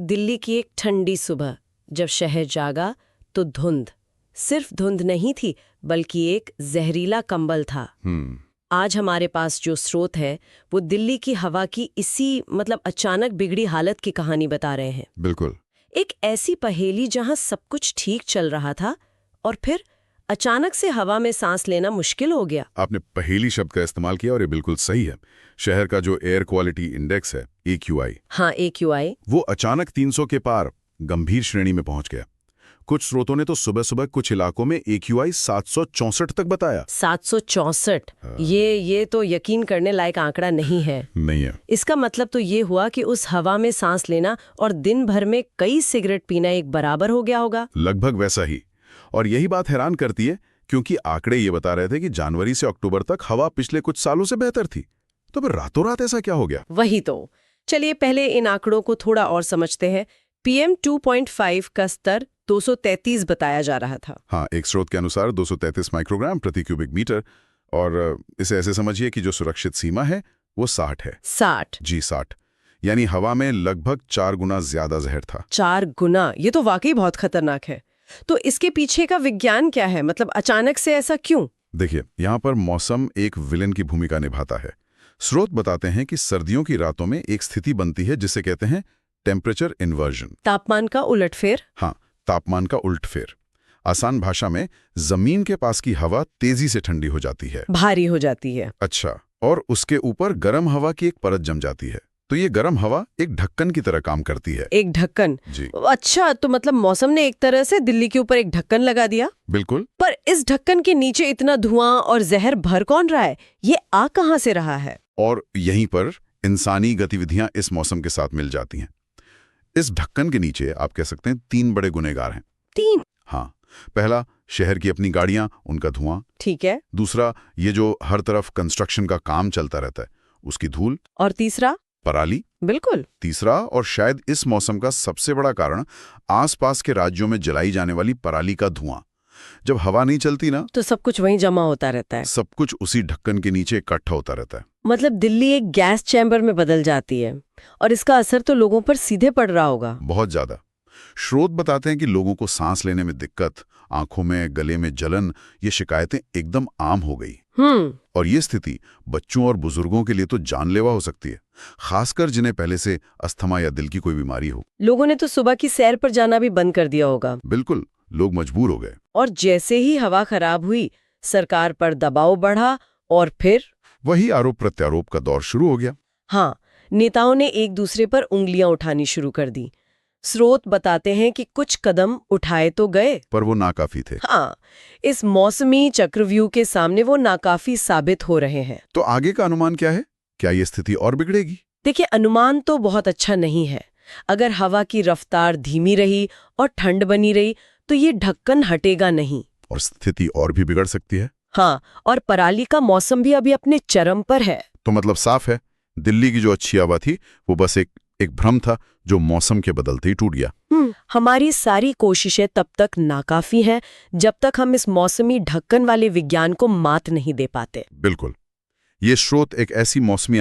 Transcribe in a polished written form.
दिल्ली की एक ठंडी सुबह जब शहर जागा तो धुंध, सिर्फ धुंध नहीं थी बल्कि एक जहरीला कंबल था। आज हमारे पास जो स्रोत है वो दिल्ली की हवा की इसी अचानक बिगड़ी हालत की कहानी बता रहे हैं। बिल्कुल। एक ऐसी पहेली जहां सब कुछ ठीक चल रहा था और फिर अचानक से हवा में सांस लेना मुश्किल हो गया। आपने पहेली शब्द का इस्तेमाल किया और ये बिल्कुल सही है। शहर का जो एयर क्वालिटी इंडेक्स है AQI, हाँ AQI, वो अचानक 300 के पार गंभीर श्रेणी में पहुंच गया। कुछ स्रोतों ने तो सुबह सुबह कुछ इलाकों में AQI 764 तक बताया। 764। ये तो यकीन करने लायक आंकड़ा नहीं है। नहीं है। इसका मतलब तो ये हुआ कि उस हवा में सांस लेना और दिन भर में कई सिगरेट पीना एक बराबर हो गया होगा। लगभग वैसा ही। और यही बात हैरान करती है क्योंकि आंकड़े ये बता रहे थे कि जनवरी से अक्टूबर तक हवा पिछले कुछ सालों से बेहतर थी। तो फिर रातों रात ऐसा क्या हो गया? वही तो। चलिए पहले इन आंकड़ों को थोड़ा और समझते हैं। PM 2.5 का स्तर 233 बताया जा रहा था। हाँ, एक स्रोत के अनुसार 233 माइक्रोग्राम प्रति क्यूबिक मीटर। और इसे ऐसे समझिए कि जो सुरक्षित सीमा है वो 60 है। 60? जी 60। यानी हवा में लगभग 4 गुना ज्यादा जहर था। 4 गुना? ये तो वाकई बहुत खतरनाक है। तो इसके पीछे का विज्ञान क्या है? अचानक से ऐसा क्यों? देखिए, यहाँ पर मौसम एक विलेन की भूमिका निभाता है। स्रोत बताते हैं कि सर्दियों की रातों में एक स्थिति बनती है जिसे कहते हैं टेम्परेचर इन्वर्जन। तापमान का उलटफेर? हाँ, तापमान का उलटफेर। आसान भाषा में जमीन के पास की हवा तेजी से ठंडी हो जाती है, भारी हो जाती है। अच्छा, और उसके ऊपर गर्म हवा की एक परत जम जाती है। तो ये गर्म हवा एक ढक्कन की तरह काम करती है। एक ढक्कन? जी। अच्छा, तो मौसम ने एक तरह से दिल्ली के ऊपर एक ढक्कन लगा दिया। बिल्कुल। पर इस ढक्कन के नीचे इतना धुआं और जहर भर कौन रहा है? ये आ कहां से रहा है? और यहीं पर इंसानी गतिविधियां इस मौसम के साथ मिल जाती हैं। इस ढक्कन के नीचे आप कह सकते हैं 3 बड़े गुनहगार हैं। 3? हाँ। पहला, शहर की अपनी गाड़ियां, उनका धुआं। ठीक है। दूसरा, ये जो हर तरफ कंस्ट्रक्शन का काम चलता रहता है, उसकी धूल। और तीसरा? पराली। बिल्कुल। तीसरा और शायद इस मौसम का सबसे बड़ा कारण, आसपास के राज्यों में जलाई जाने वाली पराली का धुआं। जब हवा नहीं चलती ना, तो सब कुछ वहीं जमा होता रहता है। सब कुछ उसी ढक्कन के नीचे इकट्ठा होता रहता है। दिल्ली एक गैस चैम्बर में बदल जाती है और इसका असर तो लोगों पर सीधे पड़ रहा होगा। बहुत ज्यादा। स्रोत बताते हैं कि लोगों को सांस लेने में दिक्कत, आंखों में, गले में जलन, ये शिकायतें एकदम आम हो गई। और ये स्थिति बच्चों और बुजुर्गों के लिए तो जानलेवा हो सकती है, खासकर जिन्हें पहले से अस्थमा या दिल की कोई बीमारी हो। लोगों ने तो सुबह की सैर पर जाना भी बंद कर दिया होगा। बिल्कुल, लोग मजबूर हो गए। और जैसे ही हवा खराब हुई, सरकार पर दबाव बढ़ा और फिर वही आरोप प्रत्यारोप का दौर शुरू हो गया। हाँ, नेताओं ने एक दूसरे पर उंगलियां उठानी शुरू कर दी। स्रोत बताते हैं कि कुछ कदम उठाए तो गए, पर वो नाकाफी थे। हाँ, इस मौसमी चक्रव्यूह के सामने वो नाकाफी साबित हो रहे हैं। तो आगे का अनुमान क्या है? क्या ये स्थिति और बिगड़ेगी? देखिए, अनुमान तो बहुत अच्छा नहीं है। अगर हवा की रफ्तार धीमी रही और ठंड बनी रही तो ये ढक्कन हटेगा नहीं और स्थिति और भी बिगड़ सकती है। हाँ, और पराली का मौसम भी अभी अपने चरम पर है। तो साफ है, दिल्ली की जो अच्छी हवा थी वो बस एक भ्रम था जो मौसम के बदलते ही टूट गया। हमारी सारी कोशिशें तब तक नाकाफी हैं जब तक हम इस मौसमी ढक्कन वाले विज्ञान को मात नहीं दे पाते। बिल्कुल। ये स्रोत एक ऐसी मौसमी